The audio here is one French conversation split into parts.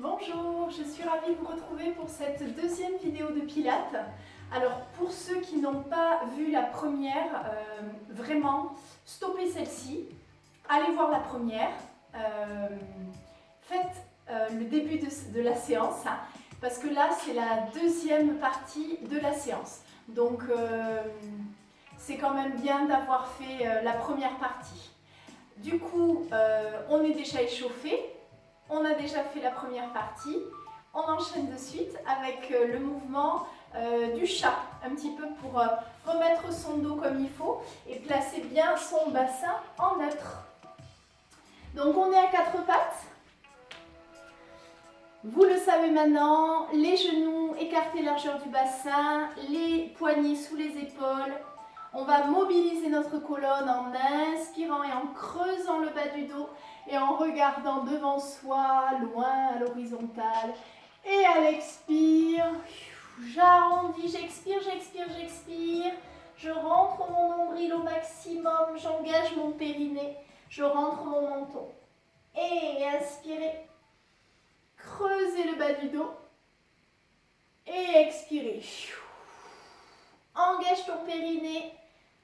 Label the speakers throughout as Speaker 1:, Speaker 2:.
Speaker 1: Bonjour, je suis ravie de vous retrouver pour cette deuxième vidéo de Pilates. Alors pour ceux qui n'ont pas vu la première, vraiment stoppez celle-ci, allez voir la première, faites le début de la séance, hein, parce que là c'est la deuxième partie de la séance. Donc c'est quand même bien d'avoir fait la première partie. Du coup, on est déjà échauffé. On a déjà fait la première partie, on enchaîne de suite avec le mouvement du chat, un petit peu pour remettre son dos comme il faut et placer bien son bassin en neutre. Donc on est à quatre pattes, vous le savez maintenant, les genoux écartés largeur du bassin, les poignets sous les épaules. On va mobiliser notre colonne en inspirant et en creusant le bas du dos et en regardant devant soi, loin à l'horizontale. Et à l'expire, j'arrondis, j'expire, j'expire, j'expire. Je rentre mon nombril au maximum, j'engage mon périnée, je rentre mon menton. Et inspirez, creusez le bas du dos. Et expirez. Engage ton périnée.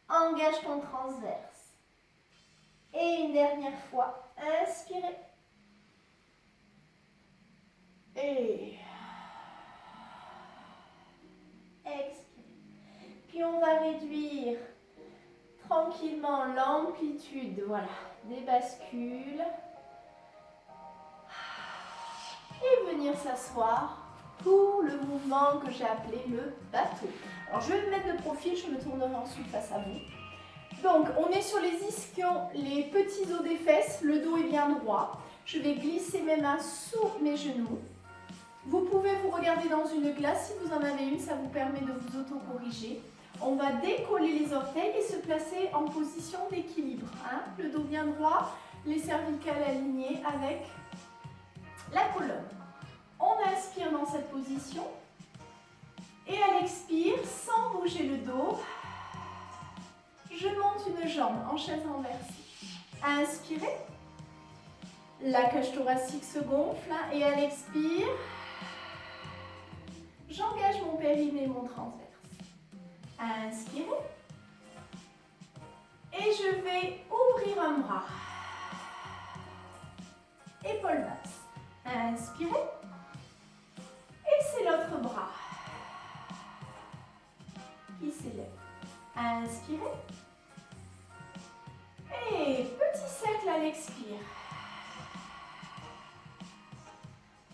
Speaker 1: Engage ton transverse. Et une dernière fois, inspirez. Et expirez. Puis on va réduire tranquillement l'amplitude, voilà, des bascules. Et venir s'asseoir pour le mouvement que j'ai appelé le bateau. Alors je vais me mettre de profil, je me tournerai ensuite face à vous. Donc, on est sur les ischions, les petits os des fesses, le dos est bien droit. Je vais glisser mes mains sous mes genoux. Vous pouvez vous regarder dans une glace, si vous en avez une, ça vous permet de vous auto-corriger. On va décoller les orteils et se placer en position d'équilibre. Hein. Le dos bien droit, les cervicales alignées avec la colonne. On inspire dans cette position et à l'expire, sans bouger le dos, je monte une jambe en chaise renversée. Inspirez. La cage thoracique se gonfle et à l'expire, j'engage mon périnée et mon transverse. Inspirez. Et je vais ouvrir un bras. Épaule basse. Inspirez. Et c'est l'autre bras qui s'élève. Inspirez. Et petit cercle à l'expire.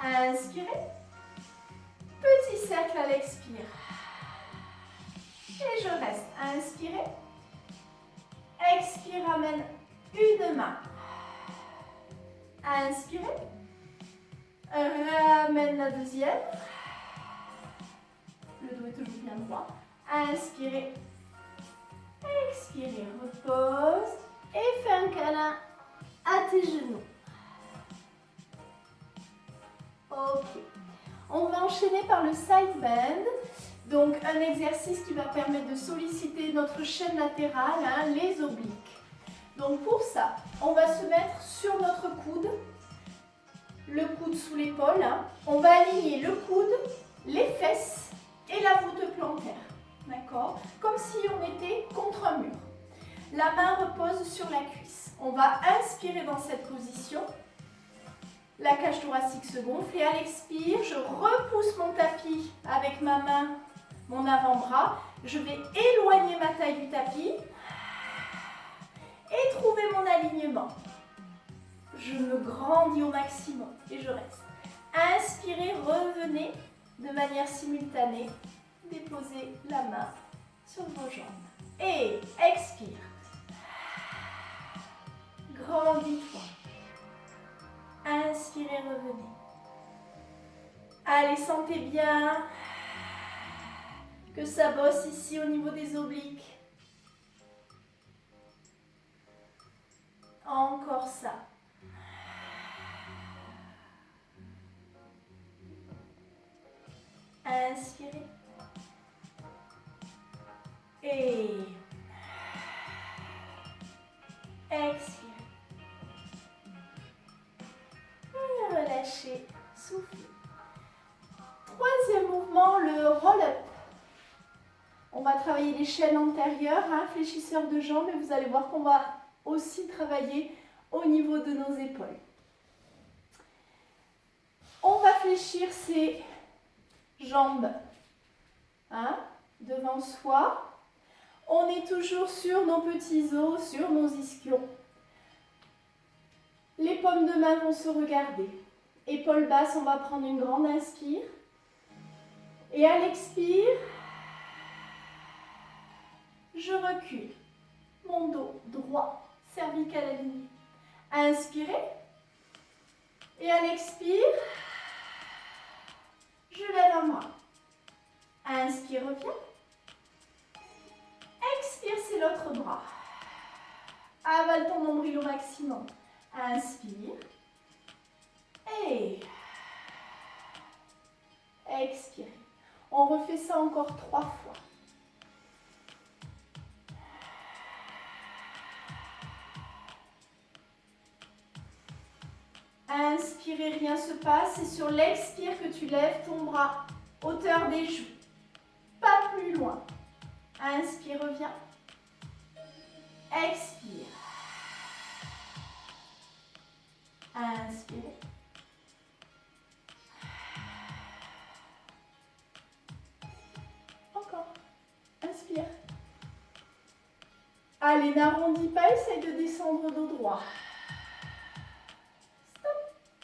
Speaker 1: Inspirez. Petit cercle à l'expire. Et je reste. Inspirez. Expire, ramène une main. Inspirez. Ramène la deuxième. Le dos est toujours bien droit. Inspirez. Expirez, repose. Et fais un câlin à tes genoux. Ok. On va enchaîner par le side bend. Donc un exercice qui va permettre de solliciter notre chaîne latérale, hein, les obliques. Donc pour ça, on va se mettre sur notre coude. Le coude sous l'épaule. Hein. On va aligner le coude, les fesses et la voûte plantaire. D'accord? Comme si on était contre un mur. La main repose sur la cuisse. On va inspirer dans cette position. La cage thoracique se gonfle et à l'expire, je repousse mon tapis avec ma main, mon avant-bras. Je vais éloigner ma taille du tapis et trouver mon alignement. Je me grandis au maximum et je reste. Inspirez, revenez de manière simultanée. Déposez la main sur vos jambes. Et expire. Grandis-toi. Inspirez, revenez. Allez, sentez bien que ça bosse ici au niveau des obliques. Encore ça. Inspirez. Et expirez. Et relâchez soufflez. Troisième mouvement, le roll-up. On va travailler les chaînes antérieures, fléchisseurs de jambes, et vous allez voir qu'on va aussi travailler au niveau de nos épaules. On va fléchir ses jambes devant soi. On est toujours sur nos petits os, sur nos ischions. Les paumes de main vont se regarder. Épaules basses, on va prendre une grande inspire. Et à l'expire, je recule. Mon dos droit, cervical aligné. Inspirez. Et à l'expire, je lève un bras. Inspire, reviens. Expire, c'est l'autre bras. Avale ton nombril au maximum. Inspire. Et expire. On refait ça encore 3 fois. Inspirez, rien se passe. Et sur l'expire que tu lèves ton bras, hauteur des joues. Pas plus loin. Inspire, reviens. Expire. Inspirez. Encore. Inspire. Allez, n'arrondis pas, essaye de descendre dos droit. Stop.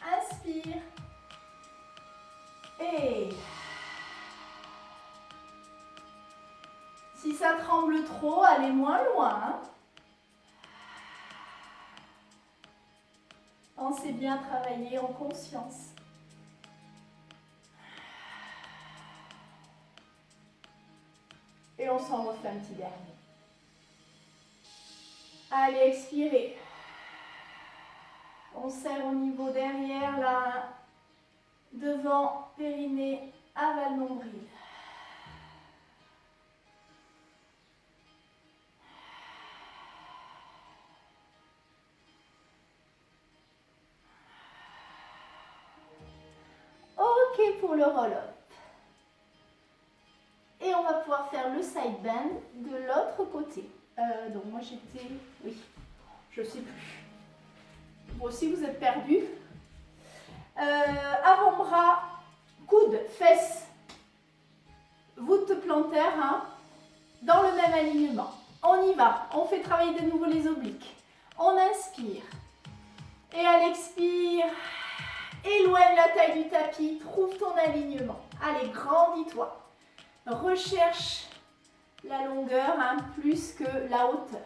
Speaker 1: Inspire. Et si ça tremble trop, allez moins loin. Pensez bien travailler en conscience. Et on s'en refait un petit dernier. Allez, expirez. On serre au niveau derrière, là, devant, périnée, aval nombril. Ok pour le roll-up. Et on va pouvoir faire le side bend de l'autre côté. Donc moi j'étais... Oui, je ne sais plus. Vous aussi vous êtes perdus. Avant-bras, coude, fesses, voûte plantaire, dans le même alignement. On y va. On fait travailler de nouveau les obliques. On inspire. Et à l'expire, éloigne la taille du tapis. Trouve ton alignement. Allez, grandis-toi. Recherche la longueur plus que la hauteur.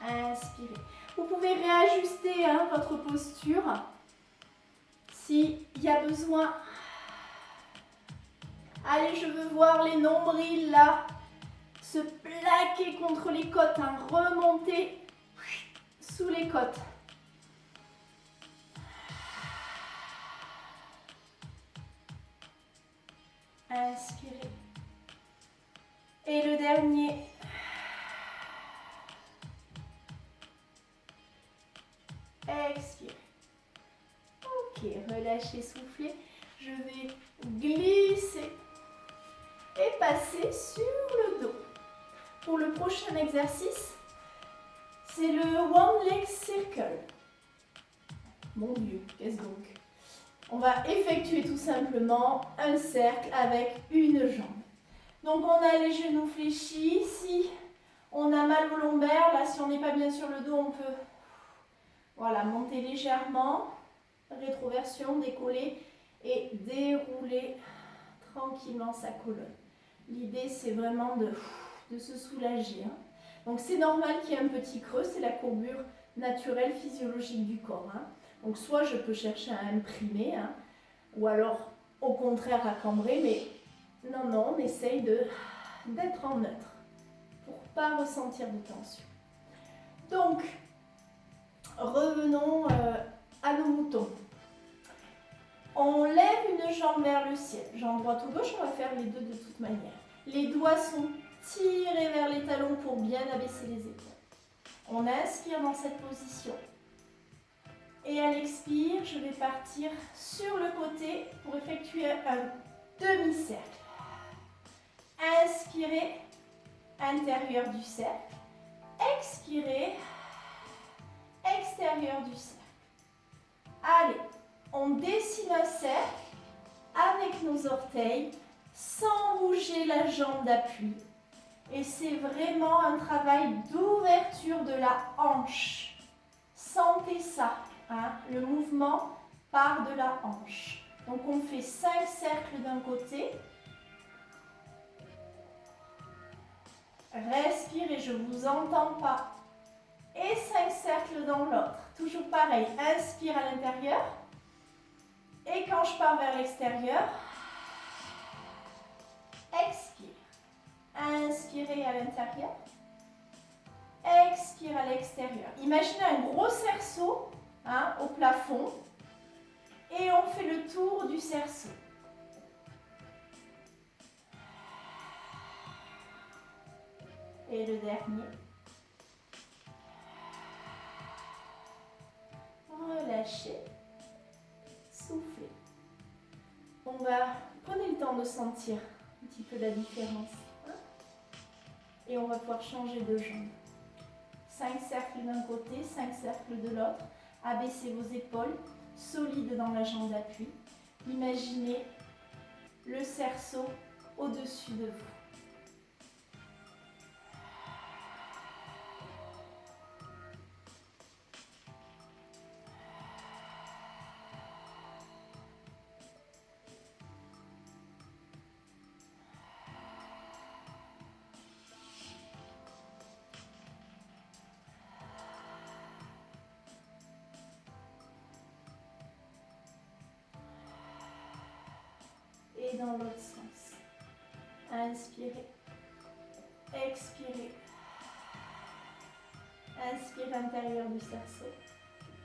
Speaker 1: Inspirez. Vous pouvez réajuster votre posture s'il y a besoin. Allez, je veux voir les nombrils là se plaquer contre les côtes, remonter sous les côtes. Inspirez. Et le dernier. Expirez. Ok, relâchez, soufflez. Je vais glisser et passer sur le dos. Pour le prochain exercice, c'est le One Leg Circle. Mon Dieu, qu'est-ce donc? On va effectuer tout simplement un cercle avec une jambe. Donc on a les genoux fléchis. Si on a mal au lombaire, là si on n'est pas bien sur le dos, on peut monter légèrement, rétroversion, décoller et dérouler tranquillement sa colonne. L'idée c'est vraiment de se soulager. Donc c'est normal qu'il y ait un petit creux, c'est la courbure naturelle physiologique du corps. Donc soit je peux chercher à imprimer, ou alors au contraire à cambrer, mais non, on essaye d'être en neutre pour ne pas ressentir de tension. Donc, revenons à nos moutons. On lève une jambe vers le ciel, jambe droite ou gauche, on va faire les deux de toute manière. Les doigts sont tirés vers les talons pour bien abaisser les épaules. On inspire dans cette position. Et à l'expire, je vais partir sur le côté pour effectuer un demi-cercle. Inspirez, intérieur du cercle. Expirez, extérieur du cercle. Allez, on dessine un cercle avec nos orteils sans bouger la jambe d'appui. Et c'est vraiment un travail d'ouverture de la hanche. Sentez ça, hein, le mouvement part de la hanche. Donc on fait 5 cercles d'un côté. Respirez, je ne vous entends pas. Et 5 cercles dans l'autre. Toujours pareil, inspire à l'intérieur. Et quand je pars vers l'extérieur, expire. Inspirez à l'intérieur. Expire à l'extérieur. Imaginez un gros cerceau, hein, au plafond. Et on fait le tour du cerceau. Et le dernier. Relâchez. Soufflez. Prenez le temps de sentir un petit peu la différence. Et on va pouvoir changer de jambe. 5 cercles d'un côté, 5 cercles de l'autre. Abaissez vos épaules, solides dans la jambe d'appui. Imaginez le cerceau au-dessus de vous. Et dans l'autre sens. Inspirez. Expirez. Inspire à l'intérieur du cerceau.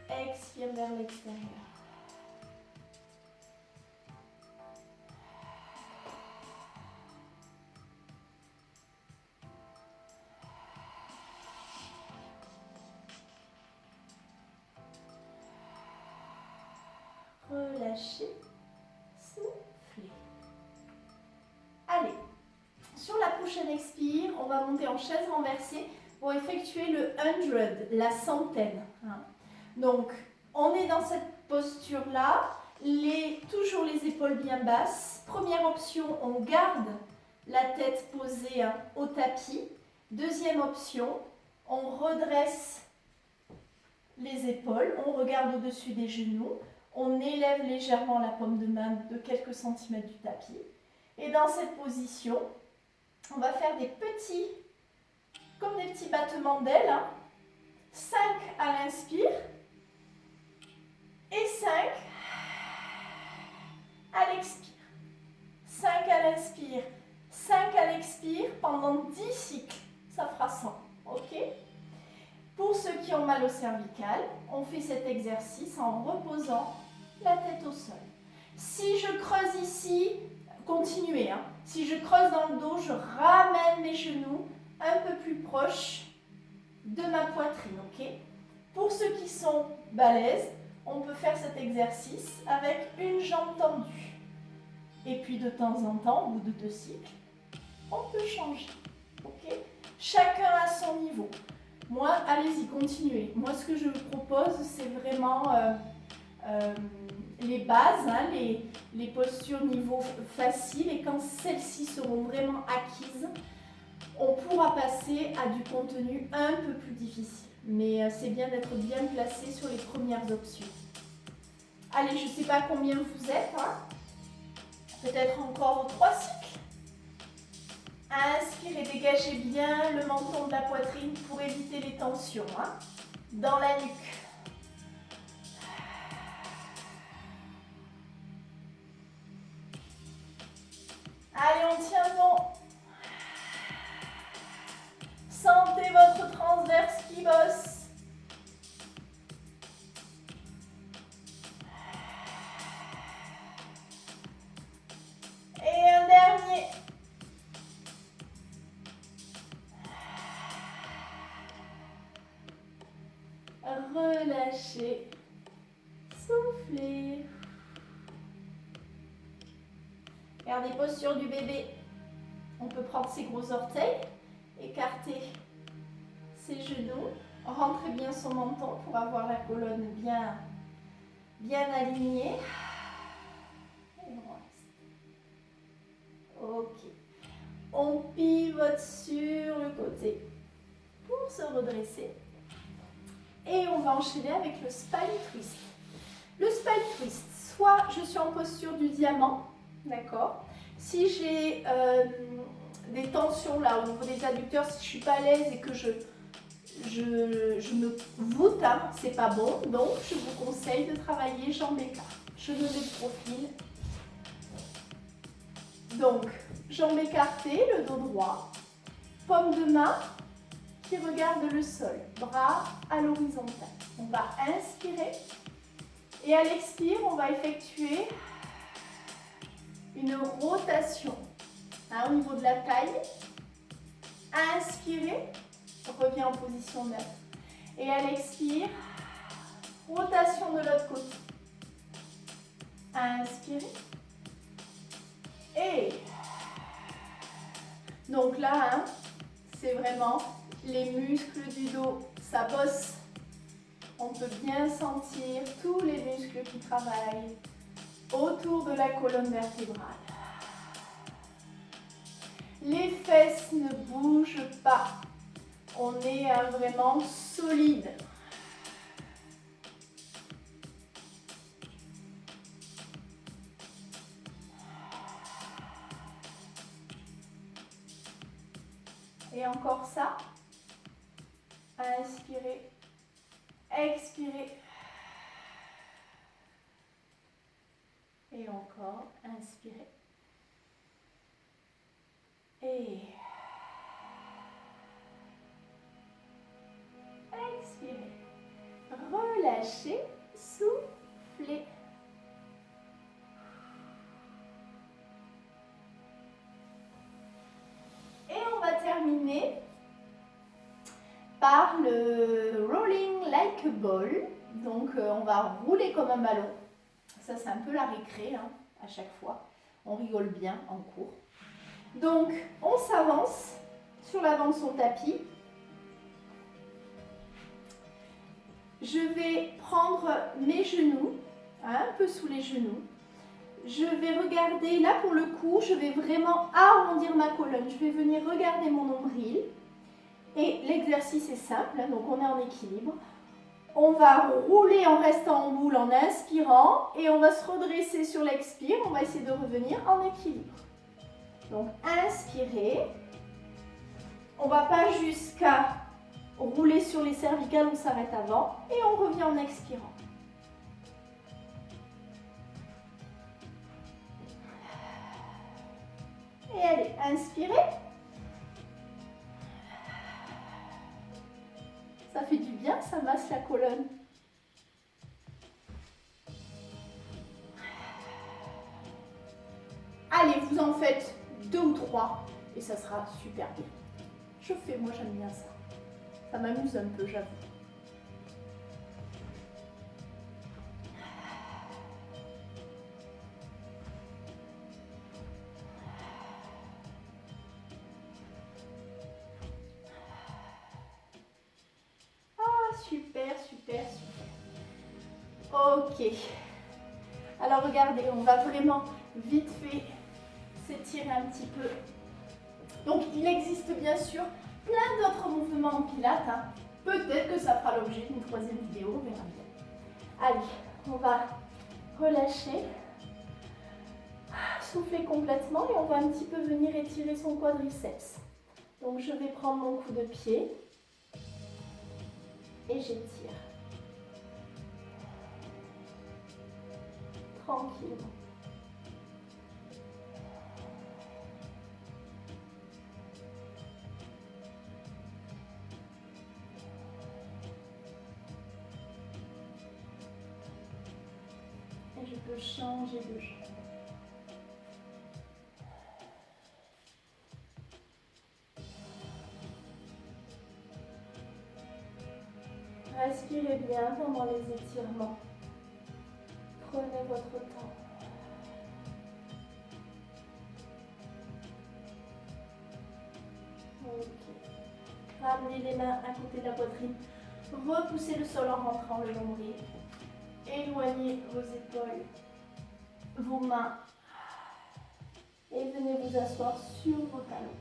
Speaker 1: Expire vers l'extérieur. Relâchez. Soufflez. Allez, sur la prochaine expire, on va monter en chaise renversée pour effectuer le 100, la centaine. Donc, on est dans cette posture-là, toujours les épaules bien basses. Première option, on garde la tête posée au tapis. Deuxième option, on redresse les épaules, on regarde au-dessus des genoux, on élève légèrement la paume de main de quelques centimètres du tapis. Et dans cette position, on va faire comme des petits battements d'ailes. 5 à l'inspire et 5 à l'expire. 5 à l'inspire, 5 à l'expire pendant 10 cycles. Ça fera 100. Ok ? Pour ceux qui ont mal au cervical, on fait cet exercice en reposant la tête au sol. Si je creuse ici, continuez. Si je creuse dans le dos, je ramène mes genoux un peu plus proches de ma poitrine. Ok ? Pour ceux qui sont balèzes, on peut faire cet exercice avec une jambe tendue. Et puis de temps en temps, au bout de 2 cycles, on peut changer. Ok ? Chacun à son niveau. Moi, allez-y, continuez. Moi, ce que je vous propose, c'est vraiment les bases, les postures niveau facile. Et quand celles-ci seront vraiment acquises, on pourra passer à du contenu un peu plus difficile. Mais c'est bien d'être bien placé sur les premières options. Allez, je ne sais pas combien vous êtes. Peut-être encore 3 cycles. Inspirez, dégagez bien le menton de la poitrine pour éviter les tensions dans la nuque. Allez, on tient bon. Sentez votre transverse qui bosse. Et un dernier. relâchez, soufflez. Regardez, posture du bébé. On peut prendre ses gros orteils, écarter ses genoux, rentrer bien son menton pour avoir la colonne bien alignée. Et on reste. Ok. On pivote sur le côté pour se redresser. Et on va enchaîner avec le spine twist. Le spine twist, soit je suis en posture du diamant, d'accord. Si j'ai des tensions là au niveau des adducteurs, si je suis pas à l'aise et que je me voûte, hein, c'est pas bon. Donc je vous conseille de travailler jambes écartées. Je me mets de profil. Donc jambes écartées, le dos droit, paume de main qui regarde le sol, bras à l'horizontale. On va inspirer et à l'expire, on va effectuer une rotation hein, au niveau de la taille. Inspirez, revient en position neutre. Et à l'expire, rotation de l'autre côté. Inspirez. Et donc là, hein, c'est vraiment les muscles du dos, ça bosse. On peut bien sentir tous les muscles qui travaillent autour de la colonne vertébrale. Les fesses ne bougent pas. On est vraiment solide. Et encore ça. Inspirez. Expirez. Et encore. Inspirez. Et expirez. Relâchez. Soufflez. Et on va terminer par le rolling like a ball. Donc on va rouler comme un ballon. Ça c'est un peu la récré hein, à chaque fois. On rigole bien en cours. Donc on s'avance sur l'avant de son tapis. Je vais prendre mes genoux, hein, un peu sous les genoux. Je vais regarder, là pour le coup, je vais vraiment arrondir ma colonne. Je vais venir regarder mon nombril. Et l'exercice est simple, hein, donc on est en équilibre. On va rouler en restant en boule en inspirant et on va se redresser sur l'expire. On va essayer de revenir en équilibre. Donc inspirez. On ne va pas jusqu'à rouler sur les cervicales, on s'arrête avant et on revient en expirant. Et allez, inspirez. Ça fait du bien, ça masse la colonne. Allez, vous en faites 2 ou 3 et ça sera super bien. Je fais, moi j'aime bien ça. Ça m'amuse un peu, j'avoue. Super, super, super. Ok. Alors regardez, on va vraiment vite fait s'étirer un petit peu. Donc il existe bien sûr plein d'autres mouvements en pilates. Hein. Peut-être que ça fera l'objet d'une 3e vidéo, on verra bien. Allez, on va relâcher. Souffler complètement et on va un petit peu venir étirer son quadriceps. Donc je vais prendre mon coup de pied. Et j'étire. Tranquillement. Et je peux changer de jambe. Respirez bien pendant les étirements. Prenez votre temps. Ok. Ramenez les mains à côté de la poitrine. Repoussez le sol en rentrant le nombril. Éloignez vos épaules, vos mains. Et venez vous asseoir sur vos talons.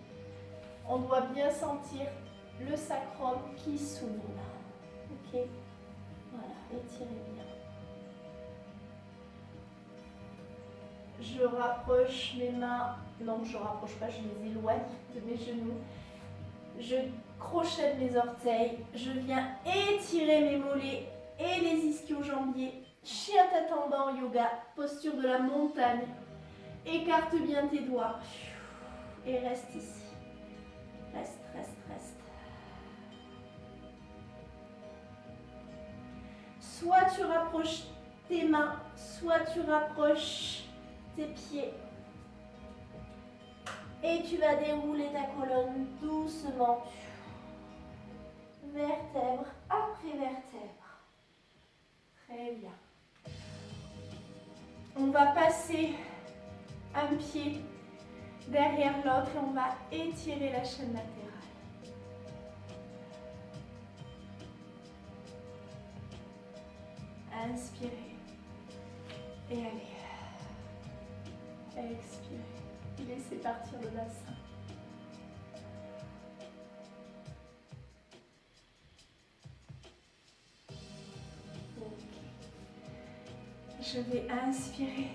Speaker 1: On doit bien sentir le sacrum qui s'ouvre là. Ok. Voilà, étirez bien. Je rapproche mes mains, non je ne rapproche pas, je les éloigne de mes genoux. Je crochette mes orteils, je viens étirer mes mollets et les ischio-jambiers. Chien tête en bas en yoga, posture de la montagne. Écarte bien tes doigts et reste ici. Reste, reste, reste. Soit tu rapproches tes mains, soit tu rapproches tes pieds. Et tu vas dérouler ta colonne doucement. Vertèbre après vertèbre. Très bien. On va passer un pied derrière l'autre et on va étirer la chaîne latérale. Inspirez et allez. Expirez. Laissez partir le bassin. Okay. Je vais inspirer.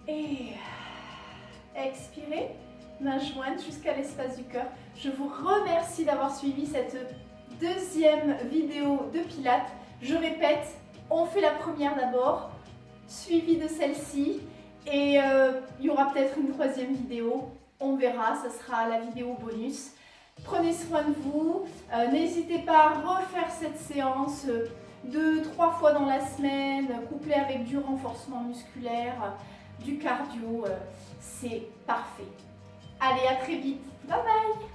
Speaker 1: Et expirez, main jointe jusqu'à l'espace du cœur. Je vous remercie d'avoir suivi cette deuxième vidéo de Pilates. Je répète, on fait la première d'abord, suivie de celle-ci. Et il y aura peut-être une troisième vidéo. On verra, ça sera la vidéo bonus. Prenez soin de vous. N'hésitez pas à refaire cette séance 2-3 fois dans la semaine, couplée avec du renforcement musculaire. Du cardio, c'est parfait. Allez, à très vite. Bye bye!